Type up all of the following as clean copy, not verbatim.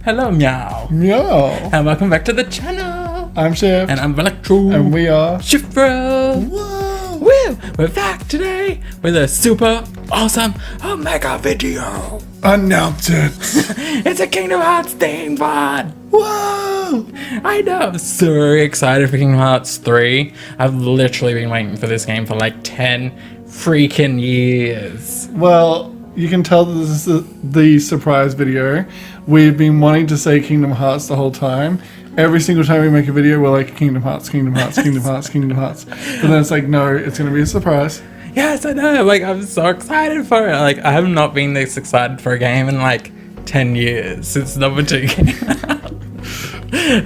Hello, Meow. Meow. And welcome back to the channel. I'm Shift. And I'm Electro. And we are Shiftro. Whoa. Woo! We're back today with a super awesome Omega video. Announce it. It's a Kingdom Hearts theme pod. Whoa. I know. I'm so excited for Kingdom Hearts 3. I've literally been waiting for this game for like 10 freaking years. Well, you can tell that this is the surprise video. We've been wanting to say Kingdom Hearts the whole time. Every single time we make a video, we're like, Kingdom Hearts, Kingdom Hearts, Kingdom Hearts, Kingdom Hearts. But then it's like, no, it's going to be a surprise. Yes, I know. Like, I'm so excited for it. Like, I have not been this excited for a game in like 10 years since number 2 came out.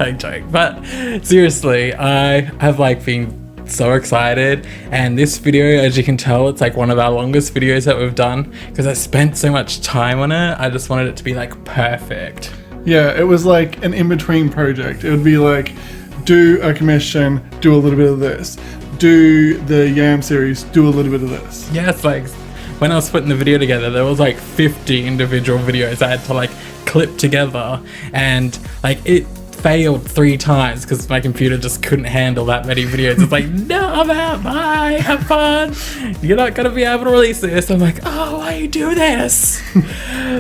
I joke. But seriously, I have like been so excited, and this video, as you can tell, it's like one of our longest videos that we've done because I spent so much time on it. I just wanted it to be like perfect. Yeah, it was like an in-between project. It would be like, do a commission, do a little bit of this. Do the Yam series, do a little bit of this. Yes, like when I was putting the video together, there was like 50 individual videos I had to like clip together, and like it failed 3 times because my computer just couldn't handle that many videos. It's like, no, I'm out, bye, have fun. You're not gonna be able to release this. I'm like, oh, why you do this?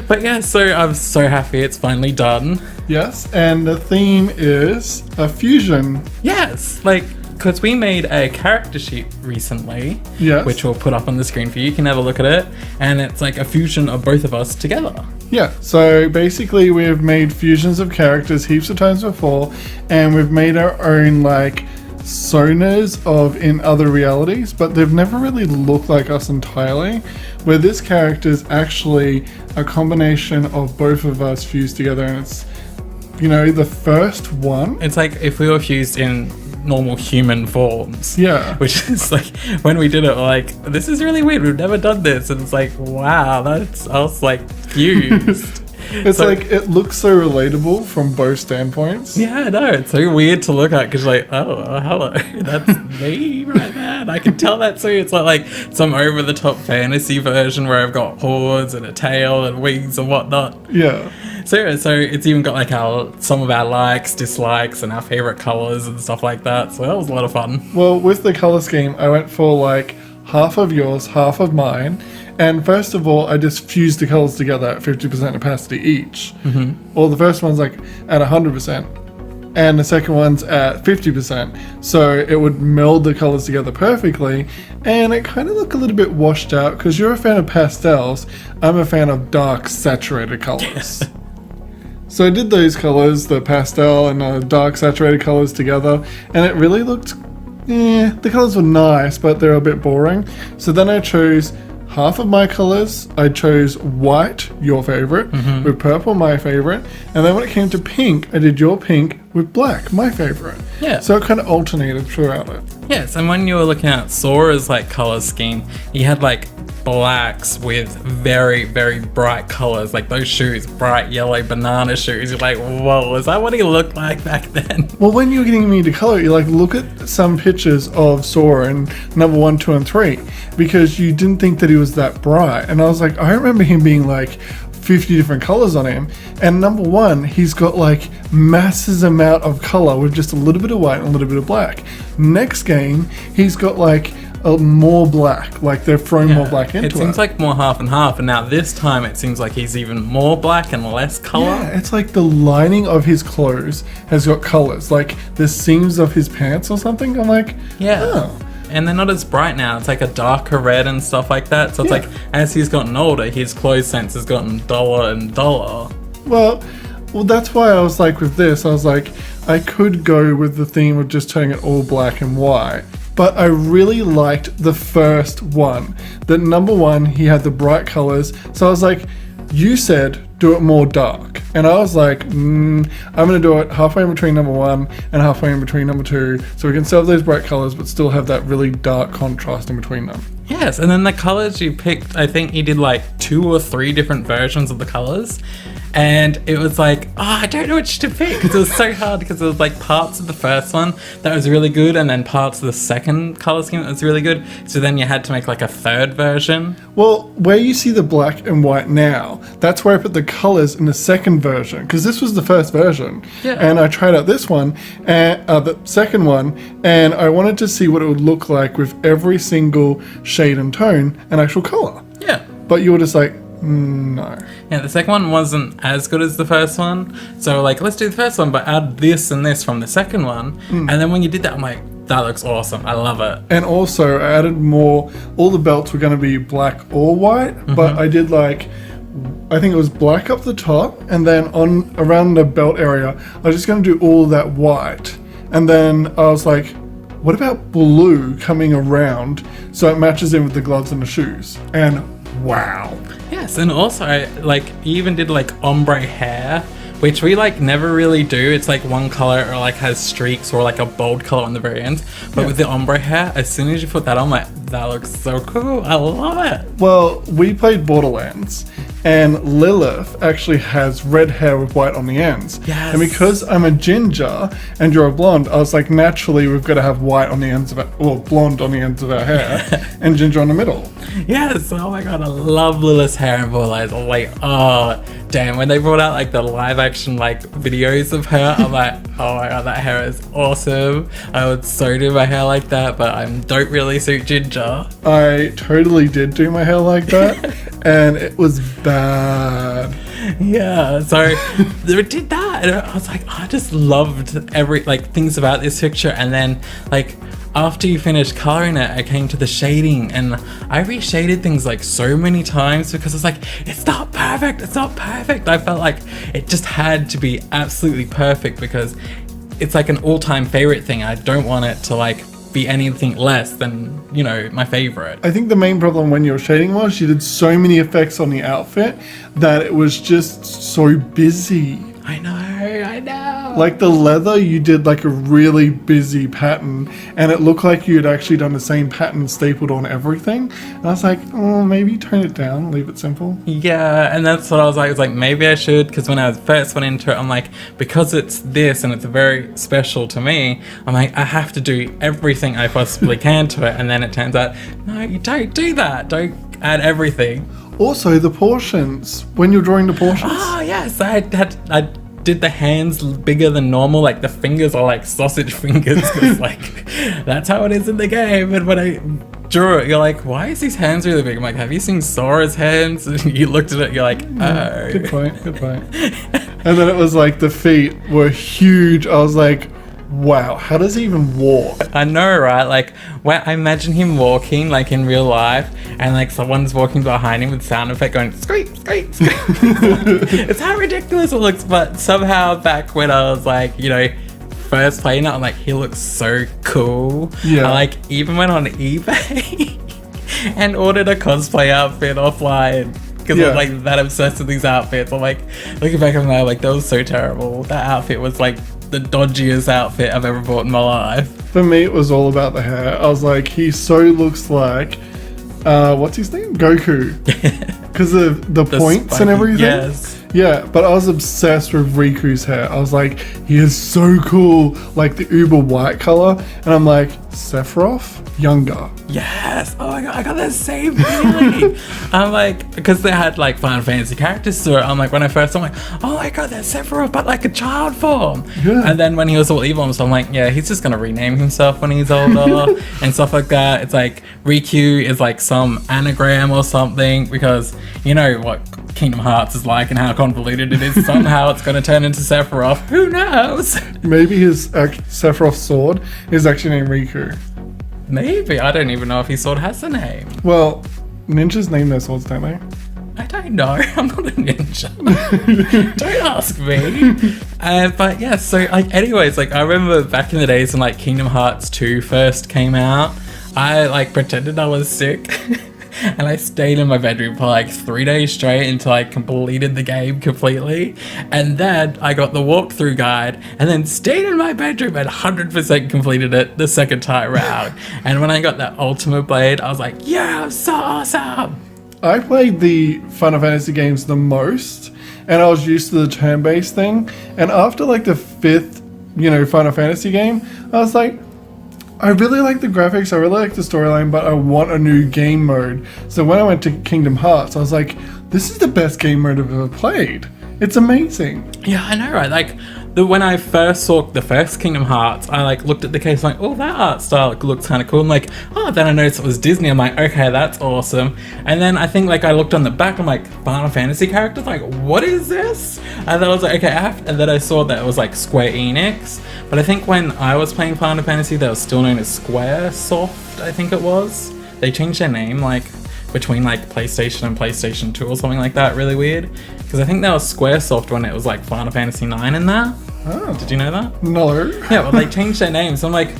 But yeah, so I'm so happy it's finally done. Yes, and the theme is a fusion. Yes, like, because we made a character sheet recently, Yes. which we'll put up on the screen for you. You can have a look at it, and it's like a fusion of both of us together. Yeah, so basically we've made fusions of characters heaps of times before, and we've made our own like sonas of in other realities, but they've never really looked like us entirely, where this character is actually a combination of both of us fused together, and it's, you know, the first one. It's like if we were fused in normal human forms. Yeah. Which is like, when we did it, we're like, this is really weird. We've never done this. And it's like, wow, that's us like fused. It's so, like, it looks so relatable from both standpoints. Yeah, I know. It's so weird to look at because you're like, oh, hello. That's me right there. And I can tell that too. It's not like some over-the-top fantasy version where I've got horns and a tail and wings and whatnot. Yeah. So it's even got like some of our likes, dislikes, and our favorite colors and stuff like that. So that was a lot of fun. Well, with the color scheme, I went for like half of yours, half of mine. And first of all, I just fused the colors together at 50% opacity each. Mm-hmm. Well, the first one's like at 100%, and the second one's at 50%. So it would meld the colors together perfectly, and it kind of looked a little bit washed out because you're a fan of pastels. I'm a fan of dark, saturated colors. So I did those colors, the pastel and the dark saturated colors together, and it really looked, the colors were nice, but they're a bit boring. So then I chose half of my colors. I chose white, your favorite, with purple, my favorite, and then when it came to pink, I did your pink with black, my favorite. Yeah. So it kind of alternated throughout it. Yes, and when you were looking at Sora's like color scheme, you had like blacks with very, very bright colors, like those shoes, bright yellow banana shoes. You're like, whoa, is that what he looked like back then? Well, when you were getting me to color, you like, look at some pictures of Sora in number 1, 2, and 3, because you didn't think that he was that bright. And I was like, I remember him being like 50 different colors on him, and number 1, he's got like masses amount of color with just a little bit of white and a little bit of black. Next game, he's got like more black, like they've thrown more black into it. It seems like more half and half, and now this time it seems like he's even more black and less color. Yeah, it's like the lining of his clothes has got colors, like the seams of his pants or something. I'm like, yeah. Oh. And they're not as bright now. It's like a darker red and stuff like that. So it's like, as he's gotten older, his clothes sense has gotten duller and duller. Well, that's why I was like, with this, I was like, I could go with the theme of just turning it all black and white. But I really liked the first one. The number 1, he had the bright colors. So I was like, you said do it more dark. And I was like, I'm going to do it halfway in between number 1 and halfway in between number 2. So we can still have those bright colors, but still have that really dark contrast in between them. Yes, and then the colors you picked, I think you did like 2 or 3 different versions of the colors. And it was like, I don't know which to pick because it was so hard because it was like parts of the first one that was really good and then parts of the second color scheme that was really good. So then you had to make like a third version. Well, where you see the black and white now, that's where I put the colors in the second version because this was the first version. Yeah. And I tried out this one, and the second one, and I wanted to see what it would look like with every single shade and tone and actual color. Yeah. But you were just like, no. Yeah, the second one wasn't as good as the first one. So like, let's do the first one, but add this and this from the second one. And then when you did that, I'm like, that looks awesome. I love it. And also, I added more. All the belts were going to be black or white, but I did like, I think it was black up the top, and then on around the belt area, I was just going to do all of that white. And then I was like, what about blue coming around so it matches in with the gloves and the shoes? And wow. Yes, and also like you even did like ombre hair, which we like never really do. It's like one color or like has streaks or like a bold color on the very end. But with the ombre hair, as soon as you put that on, like that looks so cool. I love it. Well, we played Borderlands, and Lilith actually has red hair with white on the ends. Yes. And because I'm a ginger and you're a blonde, I was like, naturally, we've got to have white on the ends of it, or blonde on the ends of our hair, and ginger on the middle. Yes, oh my god, I love Lilith's hair in Borderlands. I'm like, oh damn, when they brought out like the live action like videos of her, I'm like, oh my god, that hair is awesome. I would so do my hair like that, but I don't really suit ginger. I totally did do my hair like that, and it was bad. Yeah, so they did that, and I was like, I just loved every like things about this picture. And then like after you finished coloring it, I came to the shading, and I reshaded things like so many times because it's like, it's not perfect, it's not perfect. I felt like it just had to be absolutely perfect because it's like an all-time favorite thing. I don't want it to like be anything less than, you know, my favorite. I think the main problem when you were shading was you did so many effects on the outfit that it was just so busy. I know. Like the leather, you did like a really busy pattern, and it looked like you had actually done the same pattern stapled on everything. And I was like, oh, maybe tone it down, leave it simple. Yeah, and that's what I was like, maybe I should, because when I was first went into it, I'm like, because it's this and it's very special to me, I'm like, I have to do everything I possibly can to it. And then it turns out, no, you don't do that. Don't add everything. Also, the portions, when you're drawing the portions. Oh, yes, I did the hands bigger than normal, like the fingers are like sausage fingers, because like that's how it is in the game. And when I drew it, you're like, why is his hands really big? I'm like, have you seen Sora's hands? And you looked at it, you're like, oh. Good point. And then it was like the feet were huge. I was like, wow, how does he even walk? I know, right? Like, when I imagine him walking, like in real life, and like someone's walking behind him with sound effect going, scream, scream, scream. It's how ridiculous it looks, but somehow back when I was like, you know, first playing it, I'm like, he looks so cool. Yeah. I like even went on eBay and ordered a cosplay outfit offline. Because I was like that obsessed with these outfits. I'm like, looking back on that, like, that was so terrible. That outfit was like the dodgiest outfit I've ever bought in my life. For me, it was all about the hair. I was like, he so looks like, what's his name? Goku. Because of the points spiky, and everything. Yes. Yeah, but I was obsessed with Riku's hair. I was like, he is so cool. Like the uber white color. And I'm like, Sephiroth? Younger. Yes. Oh my god, I got that same feeling. I'm like, because they had like Final Fantasy characters to it. I'm like, when I first, I'm like, oh my god, that's Sephiroth, but like a child form. Yeah. And then when he was all evil, so I'm like, yeah, he's just gonna rename himself when he's older and stuff like that. It's like Riku is like some anagram or something, because you know what Kingdom Hearts is like and how convoluted it is. Somehow it's gonna turn into Sephiroth. Who knows? Maybe his Sephiroth sword is actually named Riku. Maybe. I don't even know if his sword has a name. Well, ninjas name their swords, don't they? I don't know. I'm not a ninja. Don't ask me. But yeah, so like, anyways, like I remember back in the days when like Kingdom Hearts 2 first came out, I like pretended I was sick. And I stayed in my bedroom for like 3 days straight until I completed the game completely. And then I got the walkthrough guide and then stayed in my bedroom and 100% completed it the second time round. And when I got that Ultimate Blade, I was like, yeah, I'm so awesome. I played the Final Fantasy games the most, and I was used to the turn-based thing. And after like the 5th, Final Fantasy game, I was like, I really like the graphics, I really like the storyline, but I want a new game mode. So when I went to Kingdom Hearts, I was like, this is the best game mode I've ever played. It's amazing. Yeah, I know, right? Like, when I first saw the first Kingdom Hearts, I like looked at the case like, oh, that art style looks kind of cool. I'm like, oh, then I noticed it was Disney. I'm like, okay, that's awesome. And then I think like I looked on the back, I'm like, Final Fantasy characters, like, what is this? And then I was like, okay, and then I saw that it was like Square Enix. But I think when I was playing Final Fantasy, they were still known as Squaresoft, I think it was. They changed their name like between like PlayStation and PlayStation 2 or something like that. Really weird. Because I think that was Squaresoft when it was like Final Fantasy 9 and that. Oh. Did you know that? No. Yeah, well, they changed their name. So I'm like,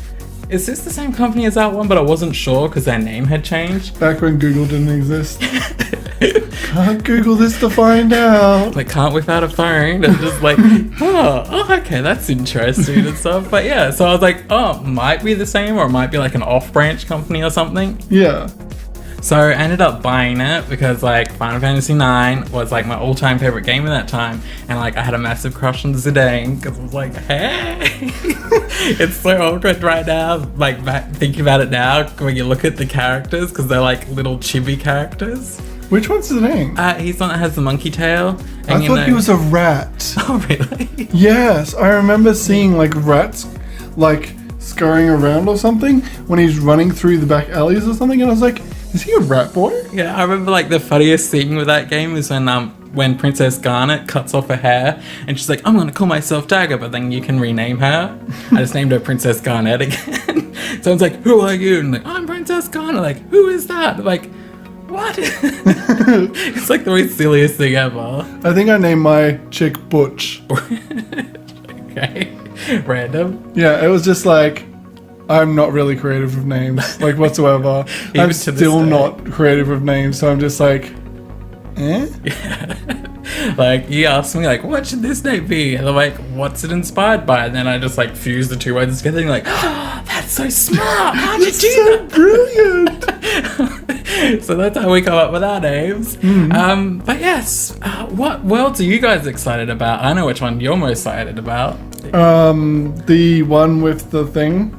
is this the same company as that one? But I wasn't sure because their name had changed. Back when Google didn't exist. Can't Google this to find out. Like, can't without a phone. And just like, oh, okay, that's interesting and stuff. But yeah, so I was like, oh, might be the same or it might be like an off-branch company or something. Yeah. So I ended up buying it because like Final Fantasy 9 was like my all-time favorite game at that time, and like I had a massive crush on Zidane because I was like, hey, it's so awkward right now. Like thinking about it now, when you look at the characters because they're like little chibi characters. Which one's the name? He's the one that has the monkey tail. And, I thought he was a rat. Oh really? Yes, I remember seeing like rats like scurrying around or something when he's running through the back alleys or something, and I was like, is he a rat boy? Yeah, I remember like the funniest thing with that game is when Princess Garnet cuts off her hair and she's like, I'm gonna call myself Dagger, but then you can rename her. I just named her Princess Garnet again. So I was like, who are you? And like, I'm Princess Garnet. Like, who is that? I'm like, what? It's like the most silliest thing ever. I think I named my chick Butch. Okay. Random. Yeah, it was just like, I'm not really creative with names, like whatsoever. I'm still not creative with names, so I'm just like, eh? Yeah. Like, you asked me, like, what should this name be? And I'm like, what's it inspired by? And then I just, like, fuse the two words together and you're like, oh, that's so smart! How'd you do that? Brilliant! So that's how we come up with our names. Mm. But yes, what worlds are you guys excited about? I know which one you're most excited about. The one with the thing.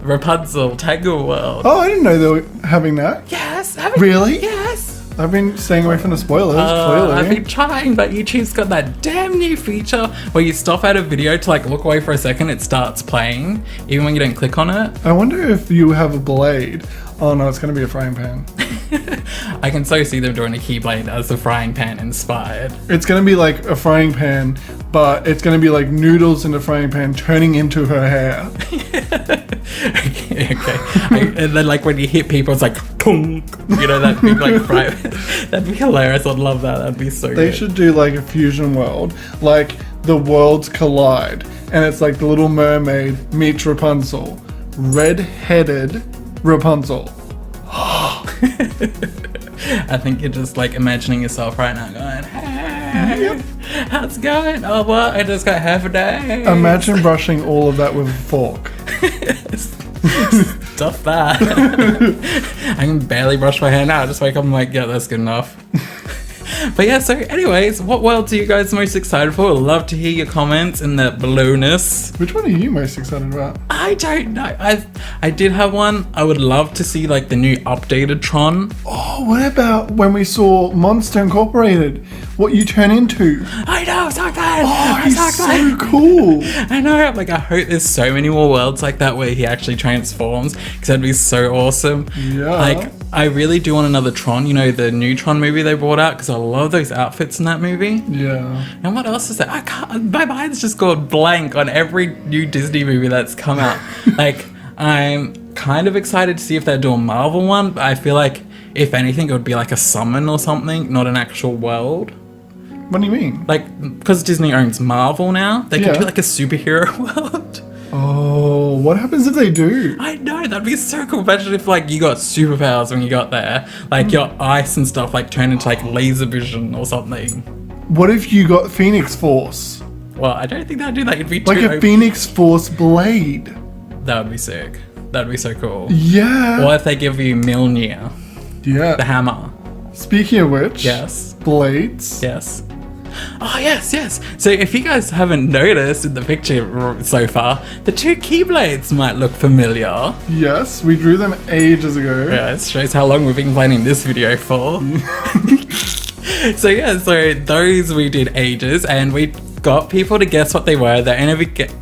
Rapunzel, Tangle World. Oh, I didn't know they were having that. Yes. Really? Yes. I've been staying away from the spoilers, clearly. I've been trying, but YouTube's got that damn new feature where you stop at a video to like look away for a second, it starts playing, even when you don't click on it. I wonder if you have a blade. Oh no, it's going to be a frying pan. I can so see them doing a Keyblade as the frying pan inspired. It's going to be like a frying pan, but it's going to be like noodles in the frying pan turning into her hair. Okay. And then like when you hit people, it's like, tunk, that big like fry. That'd be hilarious. I'd love that. That'd be so good. They should do like a fusion world, like the worlds collide, and it's like the Little Mermaid meets Rapunzel. Red-headed Rapunzel. I think you're just like imagining yourself right now going, hey, how's it going? Oh, what? I just got half a day. Imagine brushing all of that with a fork. Stuff that. I can barely brush my hair now. I just wake up and I'm like, yeah, that's good enough. But yeah, so anyways, what worlds are you guys most excited for? I'd love to hear your comments in the belowness. Which one are you most excited about? I don't know. I did have one. I would love to see like the new updated Tron. Oh, what about when we saw Monster Incorporated? What you turn into? I know, so good. Oh, he's so cool. I know. Like, I hope there's so many more worlds like that where he actually transforms, because that'd be so awesome. Yeah. Like, I really do want another Tron. The new Tron movie they brought out, because I love those outfits in that movie. Yeah. And what else is there? I can't. My mind's just gone blank on every new Disney movie that's come out. Like, I'm kind of excited to see if they're doing a Marvel one, but I feel like if anything, it would be like a summon or something, not an actual world. What do you mean? Like, because Disney owns Marvel now, they could do like a superhero world. Oh, what happens if they do? I know, that'd be so cool. Imagine if like you got superpowers when you got there, like your ice and stuff like turned into like laser vision or something. What if you got Phoenix Force? Well, I don't think that'd do that. It'd be too like a Phoenix Force blade. That would be sick. That'd be so cool. Yeah. Or if they give you Mjolnir. Yeah. The hammer. Speaking of which, Yes. blades. Yes. Oh, yes. So if you guys haven't noticed in the picture so far, the 2 keyblades might look familiar. Yes, we drew them ages ago. Yeah, it shows how long we've been planning this video for. So those we did ages, and we got people to guess what they were. They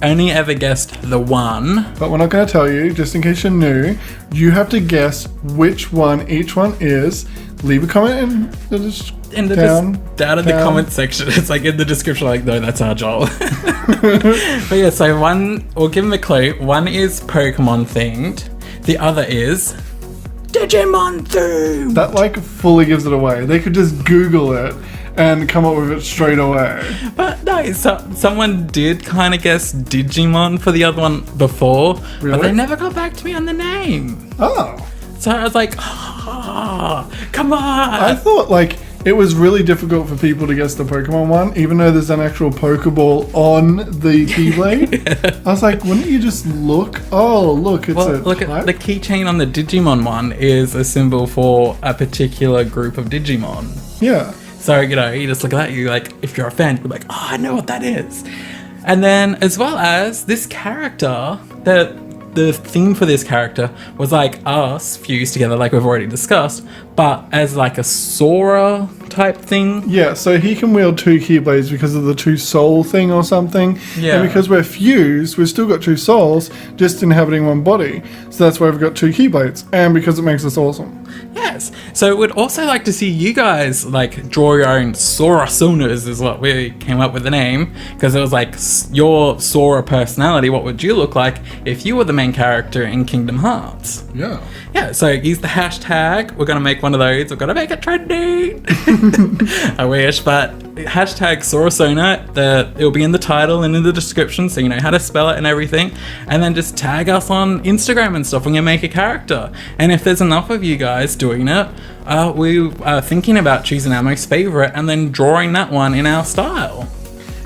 only ever guessed the one. But we're not going to tell you, just in case you're new. You have to guess which one each one is. Leave a comment in the down in the comment section. It's like in the description, like, no, that's our job. But yeah, so one, we'll give them a clue. One is Pokemon themed. The other is Digimon themed. That like fully gives it away. They could just Google it and come up with it straight away. But no, so someone did kind of guess Digimon for the other one before, Really? but they never got back to me on the name. Oh. So I was like, come on. I thought like it was really difficult for people to guess the Pokemon one, even though there's an actual Pokeball on the Keyblade. I was like, wouldn't you just look? Oh, look, it's a look type? at the keychain on the Digimon one is a symbol for a particular group of Digimon. Yeah. So, you know, you just look at that, you like, if you're a fan, you're like, oh, I know what that is. And then, as well as this character, the theme for this character was like us fused together, like we've already discussed, but as like a Sora type thing. Yeah, so he can wield 2 Keyblades because of the 2 soul thing or something. Yeah. And because we're fused, we've still got 2 souls just inhabiting one body. So that's why we've got 2 Keyblades. And because it makes us awesome. Yes. So we'd also like to see you guys like draw your own Sorasonas is what we came up with the name, because it was like your Sora personality. What would you look like if you were the main character in Kingdom Hearts? Yeah. Yeah, so use the hashtag. We're going to make one of those. We're going to make it trending. I wish, but hashtag Sorasona. It'll be in the title and in the description, so you know how to spell it and everything. And then just tag us on Instagram and stuff when you make a character. And if there's enough of you guys doing it, we are thinking about choosing our most favorite and then drawing that one in our style.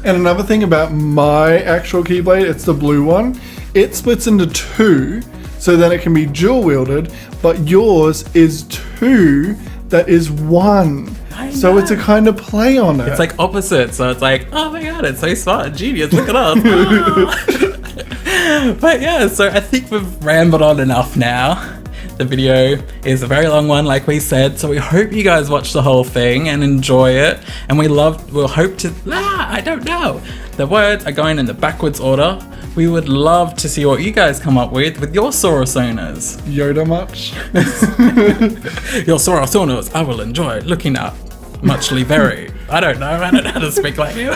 And another thing about my actual Keyblade, it's the blue one. It splits into 2, so that it can be dual wielded, but yours is 2 that is 1. So it's a kind of play on it. It's like opposite, so it's like, oh my god, it's so smart, genius, look at us. But yeah, so I think we've rambled on enough now. The video is a very long one, like we said, so we hope you guys watch the whole thing and enjoy it. And we'll hope to, I don't know. The words are going in the backwards order. We would love to see what you guys come up with your Sorasonas. Yoda much? Your Sorasonas I will enjoy looking at. Muchly very. I don't know how to speak like you.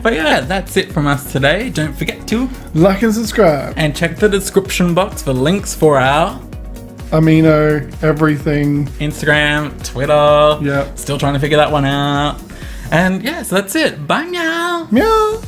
But yeah, that's it from us today. Don't forget to like and subscribe. And check the description box for links for our Amino, everything. Instagram, Twitter. Yeah. Still trying to figure that one out. And yeah, so that's it. Bye, meow. Meow.